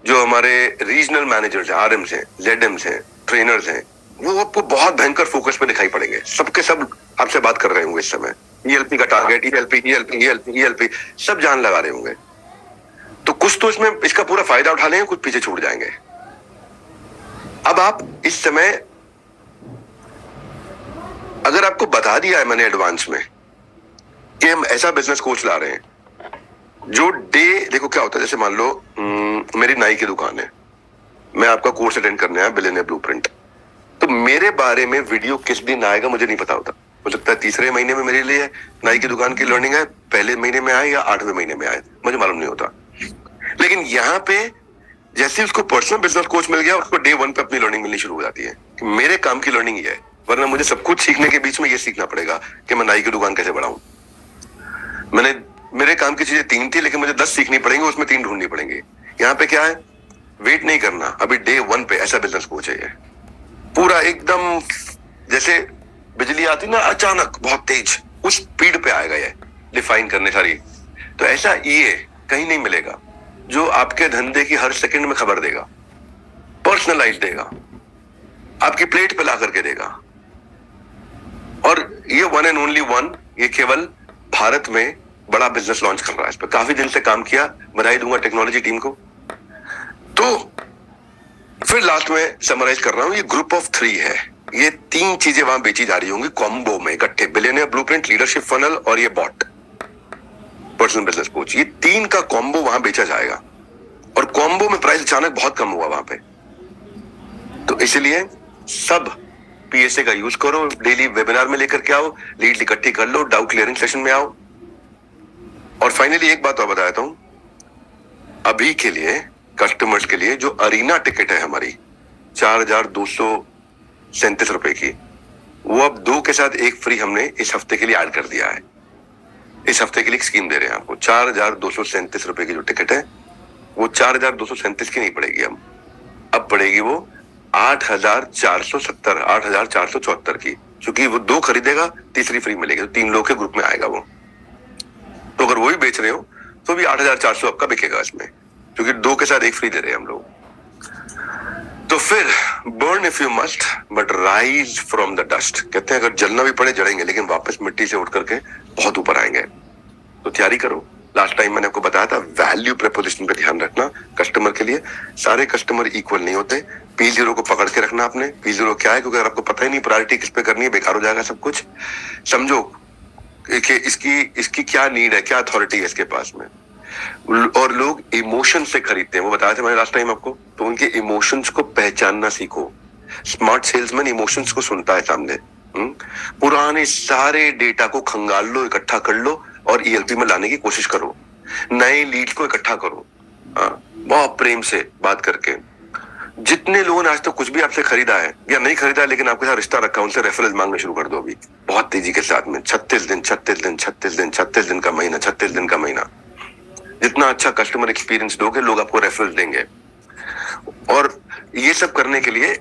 जो हमारे रीजनल मैनेजर्स हैं, आरएम्स हैं, जेडएम्स हैं, ट्रेनर्स हैं, वो आपको बहुत भयंकर फोकस में दिखाई पड़ेंगे। सबके सब आपसे बात कर रहे होंगे इस समय, ईएलपी का target, ELP ELP ELP ELP, सब जान लगा रहे होंगे। तो कुछ तो इसमें इसका पूरा फायदा उठा लेंगे, कुछ पीछे छूट जाएंगे। अब आप इस समय, अगर आपको बता दिया है मैंने एडवांस में कि हम ऐसा बिजनेस कोच ला रहे हैं जो देखो क्या होता है, जैसे मान लो मेरी नाई की दुकान है, मैं आपका कोर्स अटेंड करने आया बिलियनियर ब्लूप्रिंट, तो मेरे बारे में वीडियो किस दिन आएगा मुझे नहीं पता होता। हो सकता है तीसरे महीने में मेरे लिए नाई की दुकान की लर्निंग है, पहले महीने में आए या 8वें महीने में आए, मुझे मालूम नहीं होता। लेकिन यहाँ पे जैसे उसको पर्सनल बिजनेस कोच मिल गया, उसको डे 1 पे अपनी लर्निंग मिलनी शुरू हो जाती है कि मेरे काम की लर्निंग ये है। वरना मुझे सब कुछ सीखने के बीच में ये सीखना पड़ेगा कि मैं नाई की दुकान कैसे बढ़ाऊं। मेरे काम की चीजें 3 थी, लेकिन मुझे 10 सीखनी पड़ेंगी, उसमें 3 ढूंढनी पड़ेंगी। यहाँ पे क्या है, वेट नहीं करना, अभी डे 1 पे ऐसा बिजनेस कोच है ये, पूरा एकदम जैसे बिजली आती ना अचानक बहुत तेज, उस स्पीड पे आएगा ये डिफाइन करने सारी। तो ऐसा ये कहीं नहीं मिलेगा जो आपके धंधे की हर सेकंड में खबर देगा, पर्सनलाइज देगा, आपकी प्लेट पे ला करके देगा। और ये वन एंड ओनली वन, ये केवल भारत में बड़ा बिजनेस लॉन्च कर रहा है। इस पर काफी दिन से काम किया, बधाई दूंगा टेक्नोलॉजी टीम को। तो फिर लास्ट में समराइज कर रहा हूं, ये ग्रुप ऑफ 3 है, ये 3 चीजें वहां बेची जा रही होंगी कॉम्बो में इकट्ठे, बिलियनियर ब्लूप्रिंट, लीडरशिप फनल और ये बॉट पर्सनल बिजनेस कोच, ये 3 का कॉम्बो वहां बेचा जाएगा। और कॉम्बो में प्राइस अचानक बहुत कम हुआ वहां पे, तो इसलिए सब पीएसए का यूज करो, डेली वेबिनार में लेकर के आओ, लीड इकट्ठी कर लो, डाउट क्लियरिंग सेशन में आओ। और फाइनली एक बात और बताता हूं, अभी के लिए कस्टमर्स के लिए जो अरीना टिकट है हमारी 4237 रुपए की, वो अब 2 के साथ 1 फ्री हमने इस हफ्ते के लिए ऐड कर दिया है। इस हफ्ते के लिए स्कीम दे रहे हैं आपको, 4237 रुपए की जो टिकट है वो 4237 की नहीं पड़ेगी, अब पड़ेगी वो 8470 8474 की, क्योंकि वो 2 खरीदेगा तीसरी फ्री मिलेगी, तो 3 लोग के ग्रुप में आएगा वो। तो अगर वही बेच रहे हो तो भी 8400 आपका बिकेगा इसमें, क्योंकि 2 के साथ 1 फ्री दे रहे हैं हम लोग। तो फिर burn if you must but rise from the dust, कहते हैं अगर जलना भी पड़े जलेंगे, लेकिन वापस मिट्टी से उठ करके बहुत ऊपर आएंगे। तो तैयारी करो। लास्ट टाइम मैंने आपको बताया था, वैल्यू प्रपोजिशन पे ध्यान रखना कस्टमर के लिए। सारे कस्टमर इक्वल नहीं होते, P0 को पकड़ के रखना आपने। P0 क्या है, क्योंकि अगर आपको पता ही नहीं प्रायोरिटी किस पे करनी है, बेकार हो जाएगा सब कुछ। समझो कि इसकी क्या नीड है, क्या अथॉरिटी है इसके पास में। और लोग इमोशन से खरीदते हैं, वो बताया था मैंने लास्ट टाइम आपको, तो उनके इमोशंस को पहचानना सीखो। स्मार्ट सेल्समैन इमोशंस को सुनता है सामने। पुराने सारे डेटा को खंगाल लो, इकट्ठा कर लो और ईएलपी में लाने की कोशिश करो। नए लीड को इकट्ठा करो, बहुत प्रेम से बात करके। जितने लोगों ने आज तक तो कुछ भी आपसे खरीदा है या नहीं खरीदा है, लेकिन आपके साथ रिश्ता रखा, उनसे रेफरेंस मांगना शुरू कर दो अभी, बहुत तेजी के साथ में। 36 दिन 36 दिन 36 दिन 36 दिन का महीना, 36 दिन का महीना। जितना अच्छा कस्टमर एक्सपीरियंस दोगे, लोग आपको रेफरेंस देंगे। और ये सब करने के लिए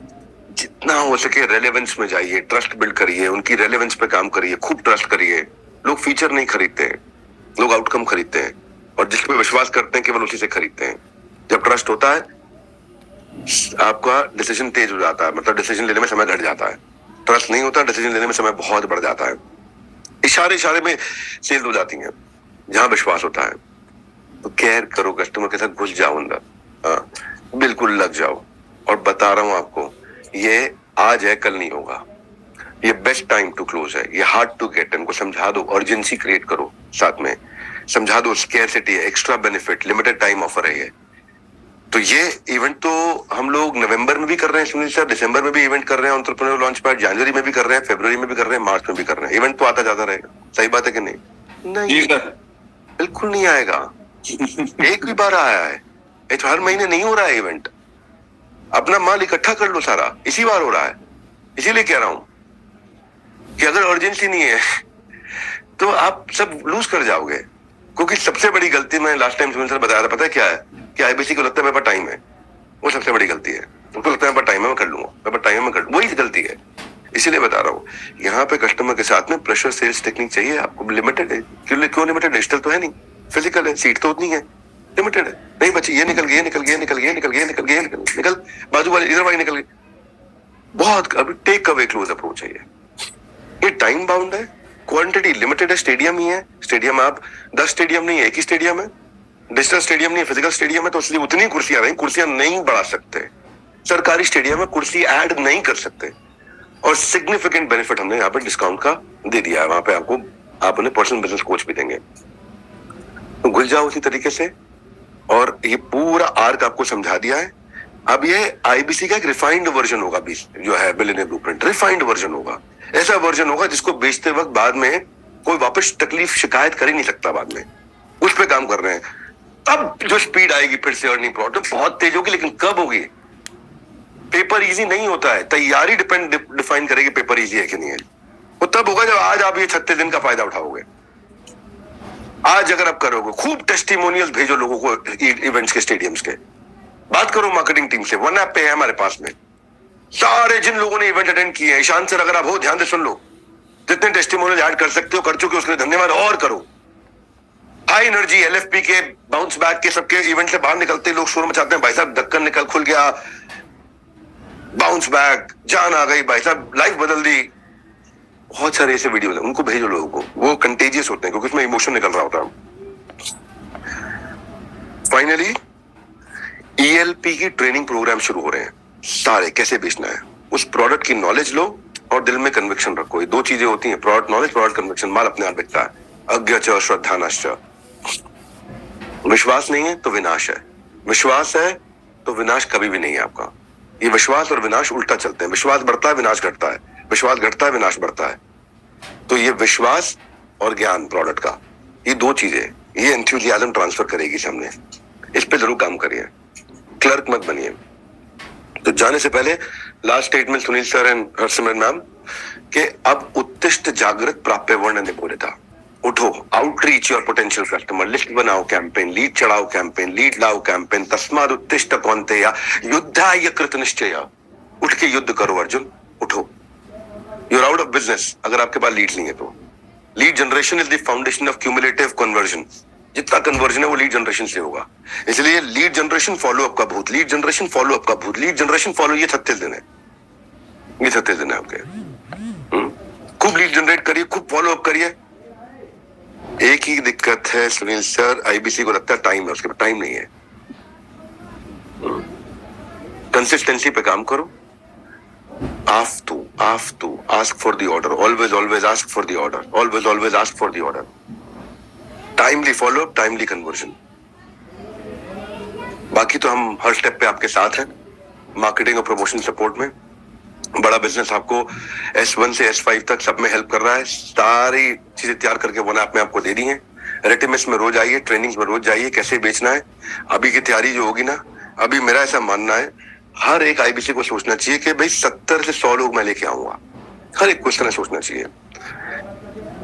जितना हो सके रेलेवेंस में जाइए, ट्रस्ट बिल्ड करिए, उनकी रेलेवेंस पे काम करिए, खूब ट्रस्ट करिए। लोग फीचर नहीं खरीदते हैं, लोग आउटकम खरीदते हैं, और जिस पे विश्वास करते हैं केवल उसी से खरीदते हैं। जब ट्रस्ट होता है, आपका डिसीजन तेज हो जाता है, मतलब डिसीजन लेने में समय घट जाता है। ट्रस्ट नहीं होता, डिसीजन लेने में समय बहुत बढ़ जाता है। इशारे में सेल हो जाती है जहां विश्वास होता है। तो केयर करो, कस्टमर के साथ घुस जाओ अंदर, बिल्कुल लग जाओ। और बता रहा हूं आपको, ये आज है कल नहीं होगा, ये बेस्ट टाइम टू क्लोज है, ये हार्ड टू गेट। इनको समझा दो, अर्जेंसी क्रिएट करो, साथ में समझा दो स्केर्सिटी है, extra benefit, limited time offer है ये। तो ये इवेंट तो हम लोग नवंबर में भी कर रहे हैं सुनील सर, दिसंबर में भी इवेंट कर रहे हैं एंटरप्रेन्योर लॉन्च पैड, जनवरी में भी कर रहे हैं, फरवरी में भी कर रहे हैं, मार्च में भी कर रहे हैं। इवेंट तो आता जाता रहेगा, सही बात है कि नहीं? नहीं बिल्कुल नहीं आएगा। एक भी बार आया है, तो हर महीने नहीं हो रहा है इवेंट। अपना माल इकट्ठा कर लो सारा, इसी बार हो रहा है। इसीलिए कह रहा हूं कि अगर अर्जेंसी नहीं है तो आप सब लूज कर जाओगे। क्योंकि सबसे बड़ी गलती मैंने लास्ट टाइम सुनील सर बताया था, पता है क्या है? कि आईबीसी को लगता है मेरे पास टाइम है, वो सबसे बड़ी गलती है। उनको लगता है मेरे पास टाइम है, मैं कर लूंगा, मेरे पास टाइम है, मैं कर लूंगा, वही गलती है। इसीलिए बता रहा हूँ, यहाँ पे कस्टमर के साथ में प्रेशर सेल्स टेक्निक चाहिए आपको। लिमिटेड है, क्यों लिमिटेड? डिजिटल तो है नहीं, फिजिकल है, सीट तो उतनी है, लिमिटेड है। नहीं बच्चे, ये निकल गए, निकल गए, निकल गए, निकल गए, निकल गए, निकल बाजू वाले इधर वाली निकल गई, बहुत अभी टेक अवे क्लोज अप्रोच है ये टाइम बाउंड है, क्वांटिटी लिमिटेड है, स्टेडियम ही है, स्टेडियम आप 10 स्टेडियम नहीं है, एक ही स्टेडियम है, डिजिटल स्टेडियम नहीं है, फिजिकल स्टेडियम है, तो इसलिए उतनी कुर्सियां रही, कुर्सियां नहीं बढ़ा सकते। सरकारी स्टेडियम में कुर्सी ऐड नहीं कर सकते, और सिग्निफिकेंट बेनिफिट हमने यहाँ पे डिस्काउंट का दे दिया है, वहां पे आपको आप उन्हें पर्सनल बिजनेस कोच भी देंगे, तो घुल जाओ उसी तरीके से। और ये पूरा आर्क आपको समझा दिया है। अब ये आईबीसी का एक रिफाइंड वर्जन होगा, जो है बिलियनियर ब्लूप्रिंट, रिफाइंड वर्जन होगा, ऐसा वर्जन होगा जिसको बेचते वक्त बाद में कोई वापस तकलीफ शिकायत कर ही नहीं सकता, बाद में उस पे काम कर रहे हैं। तब जो स्पीड आएगी फिर से अर्निंग प्रोडक्ट बहुत तेज होगी, लेकिन कब होगी? पेपर इजी नहीं होता है, तैयारी डिफाइन करेगी पेपर इजी है कि नहीं है। वो तब होगा जब आज आप ये 36 दिन का फायदा उठाओगे। आज अगर आप करोगे, खूब टेस्टिमोनियल्स भेजो लोगों को इवेंट्स के, स्टेडियम्स के, बात करो मार्केटिंग टीम से, वन ऐप पे है हमारे पास में सारे जिन लोगों ने इवेंट अटेंड किए हैं। ईशान सर अगर आप हो, ध्यान से सुन लो, जितने टेस्टिमोनियल ऐड कर सकते हो कर चुके हो, उसके लिए धन्यवाद, और करो। हाई एनर्जी एलएफपी के, बाउंस बैक के, सबके इवेंट से बाहर निकलते लोग शोर मचाते हैं, भाई साहब ढक्कन निकल खुल गया, बाउंस बैक, जान आ गई, भाई साहब लाइफ बदल दी। बहुत सारे ऐसे वीडियो हैं, उनको भेजो लोगों को, वो कंटेजियस होते हैं क्योंकि उसमें इमोशन निकल रहा होता है। फाइनली ईएलपी की ट्रेनिंग प्रोग्राम शुरू हो रहे हैं सारे, कैसे बेचना है, उस प्रोडक्ट की नॉलेज लो और दिल में कन्विक्शन रखो। ये दो चीजें होती हैं, प्रोडक्ट नॉलेज, प्रोडक्ट कन्विक्शन। माल अपने आप बिकता है, अज्ञ च श्रद्धा नश्च। विश्वास नहीं है तो विनाश है, विश्वास है तो विनाश कभी भी नहीं है आपका। ये विश्वास और विनाश उल्टा चलते हैं, विश्वास बढ़ता है विनाश घटता है, विश्वास घटता है विनाश बढ़ता है। तो ये विश्वास और ज्ञान प्रोडक्ट का, ये दो चीजें, ये एंथुसियाज्म ट्रांसफर करेगी सामने, इस पे जरूर काम करिए, क्लर्क मत बनिए। तो जाने से पहले last statement Sunil sir and Harsimran ma'am के, अब उत्तिष्ठ जागृत प्राप्य वर्ण ने बोले था, उठो, outreach your potential customer, list बनाओ कैंपेन, लीड चढ़ाओ कैंपेन, लीड लाओ कैंपेन, तस्माद उत्तिष्ठ कौन्तेय युद्धाय कृत निश्चय। उठ के युद्ध करो अर्जुन, उठो। यूर आउट ऑफ बिजनेस अगर आपके पास लीड नहीं है तो। Lead generation is the foundation of cumulative conversion. जितना कन्वर्जन है वो लीड जनरेशन से होगा, इसलिए लीड जनरेशन फॉलो अप का भूत, लीड जनरेशन फॉलो अप का भूत, लीड जनरेशन फॉलो, ये 36 दिन है, ये 36 दिन है आपके। खूब लीड जनरेट करिए, खूब फॉलो अप करिए। एक ही दिक्कत है सुनील सर, आईबीसी को लगता है टाइम है, उसके पास टाइम नहीं है। कंसिस्टेंसी पे काम करो। Have to ask for the order. Always ask for the order. Always ask for the order. Timely follow up, timely conversion. बाकी तो हम हर स्टेप पे आपके साथ हैं, मार्केटिंग और प्रमोशन सपोर्ट में। बड़ा बिजनेस आपको S1 से S5 तक सब में हेल्प कर रहा है, सारी चीजें तैयार करके वन ऐप में आपको दे दी है। रेटिमिस में रोज आइए, ट्रेनिंग्स में रोज जाइए, कैसे बेचना है। अभी की तैयारी जो होगी ना, अभी मेरा ऐसा मानना है हर एक आईबीसी को सोचना चाहिए कि भाई 70 से 100 लोग मैं लेके आऊंगा, हर एक क्वेश्चन सोचना चाहिए।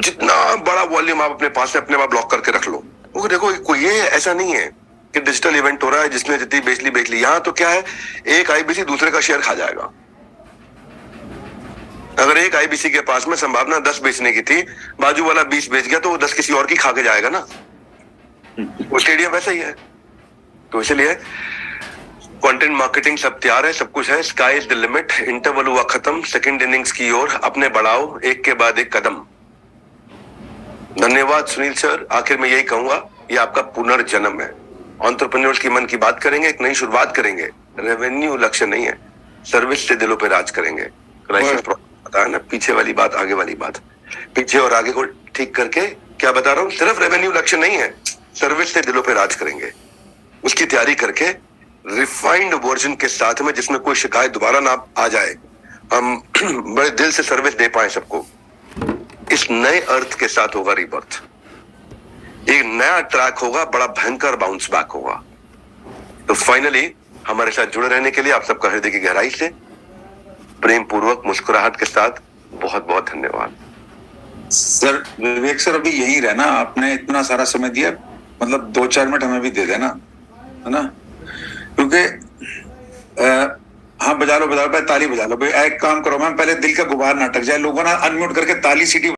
जितना बड़ा वॉल्यूम आप अपने पास में अपने आप ब्लॉक करके रख लो। वो देखो कोई ये ऐसा नहीं है कि डिजिटल इवेंट हो रहा है जिसने जितनी बेच ली। यहाँ तो क्या है, एक आईबीसी दूसरे का शेयर खा जाएगा। अगर एक आईबीसी के पास में संभावना 10 बेचने की थी, बाजू वाला 20 बेच गया, तो वो 10 किसी और की खा के जाएगा ना। वो स्टेडियम वैसा ही है। तो इसलिए कंटेंट मार्केटिंग सब तैयार है, सब कुछ है, sky is the limit. Interval हुआ खत्म, सेकंड इनिंग्स की ओर अपने बढ़ाओ एक के बाद एक कदम। धन्यवाद सुनील सर। आखिर में यही कहूंगा, ये आपका पुनर्जन्म है। एंटरप्रेन्योर्स की मन की बात करेंगे, एक नई शुरुआत करेंगे। रेवेन्यू लक्ष्य नहीं है, सर्विस से दिलों पे राज करेंगे। क्राइसिस पता है ना, पीछे वाली बात आगे वाली बात, पीछे और आगे को ठीक करके क्या बता रहा हूँ, सिर्फ रेवेन्यू लक्ष्य नहीं है, सर्विस से दिलों पे राज करेंगे। उसकी तैयारी करके रिफाइंड वर्जन के साथ में, जिसमें कोई शिकायत दोबारा ना आ जाए, हम बड़े दिल से सर्विस दे पाए सबको। इस नए अर्थ के साथ होगा रीबर्थ, एक नया ट्रैक होगा, बड़ा भयंकर बाउंस बैक होगा। तो फाइनली हमारे साथ जुड़े रहने के लिए आप सबका हृदय की गहराई से, प्रेम पूर्वक, मुस्कुराहट के साथ बहुत बहुत धन्यवाद। सर विवेक सर, अभी यही रहना, आपने इतना सारा समय दिया, मतलब 2-4 मिनट हमें भी दे देना, है ना, क्योंकि हाँ बजा लो, पहले ताली बजा लो। एक काम करो मैम, पहले दिल का गुबार ना अटक जाए, लोगों ना अनम्यूट करके ताली सीटी